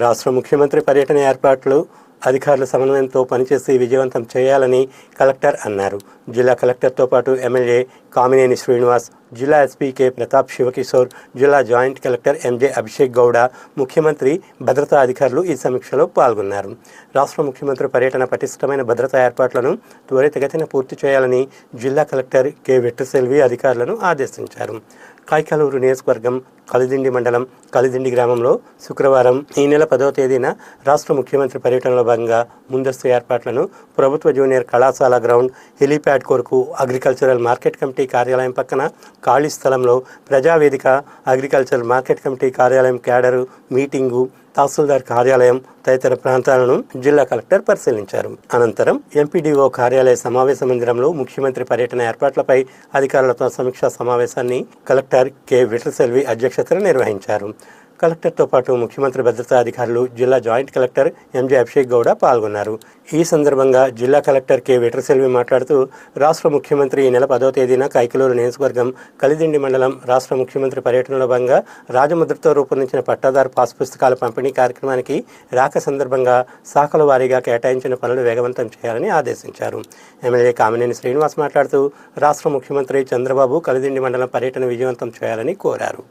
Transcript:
రాష్ట్ర ముఖ్యమంత్రి పర్యటన ఏర్పాట్లు అధికారుల సమన్వయంతో పనిచేసి విజయవంతం చేయాలని కలెక్టర్ అన్నారు. జిల్లా కలెక్టర్తో పాటు ఎమ్మెల్యే కామినేని శ్రీనివాస్, జిల్లా ఎస్పీ కె ప్రతాప్ శివకిషోర్, జిల్లా జాయింట్ కలెక్టర్ ఎంజే అభిషేక్ గౌడ, ముఖ్యమంత్రి, భద్రతా అధికారులు ఈ సమీక్షలో పాల్గొన్నారు. రాష్ట్ర ముఖ్యమంత్రి పర్యటన పటిష్టమైన భద్రతా ఏర్పాట్లను త్వరితగతిన పూర్తి చేయాలని జిల్లా కలెక్టర్ కె వెట్రిసెల్వి అధికారులను ఆదేశించారు. కైకలూరు నియోజకవర్గం కలిదిండి మండలం కలిదిండి గ్రామంలో శుక్రవారం ఈ నెల 10వ తేదీన రాష్ట్ర ముఖ్యమంత్రి పర్యటనలో భాగంగా ముందస్తు ఏర్పాట్లను ప్రభుత్వ జూనియర్ కళాశాల గ్రౌండ్, హెలీప్యాడ్ కొరకు అగ్రికల్చరల్ మార్కెట్ కమిటీ కార్యాలయం పక్కన ఖాళీ స్థలంలో ప్రజావేదిక, అగ్రికల్చరల్ మార్కెట్ కమిటీ కార్యాలయం క్యాడరు, మీటింగు, తహసీల్దార్ కార్యాలయం తదితర ప్రాంతాలను జిల్లా కలెక్టర్ పరిశీలించారు. అనంతరం ఎంపీడీఓ కార్యాలయ సమావేశ మందిరంలో ముఖ్యమంత్రి పర్యటన ఏర్పాట్లపై అధికారులతో సమీక్షా సమావేశాన్ని కలెక్టర్ కె వెట్రిసెల్వి అధ్యక్షతన నిర్వహించారు. కలెక్టర్తో పాటు ముఖ్యమంత్రి భద్రతా అధికారులు, జిల్లా జాయింట్ కలెక్టర్ ఎంజే అభిషేక్ గౌడ పాల్గొన్నారు. ఈ సందర్భంగా జిల్లా కలెక్టర్ కె వెట్రిసెల్వి మాట్లాడుతూ, రాష్ట్ర ముఖ్యమంత్రి ఈ నెల 10వ తేదీన కైకలూరు నియోజకవర్గం కలిదిండి మండలం రాష్ట్ర ముఖ్యమంత్రి పర్యటనలో భాగంగా రాజముద్రతో రూపొందించిన పట్టాదారు పాస్ పుస్తకాల పంపిణీ కార్యక్రమానికి రాక సందర్భంగా శాఖల వారీగా కేటాయించిన పనులు వేగవంతం చేయాలని ఆదేశించారు. ఎమ్మెల్యే కామినేని శ్రీనివాస్ మాట్లాడుతూ, రాష్ట్ర ముఖ్యమంత్రి చంద్రబాబు కలిదిండి మండలం పర్యటన విజయవంతం చేయాలని కోరారు.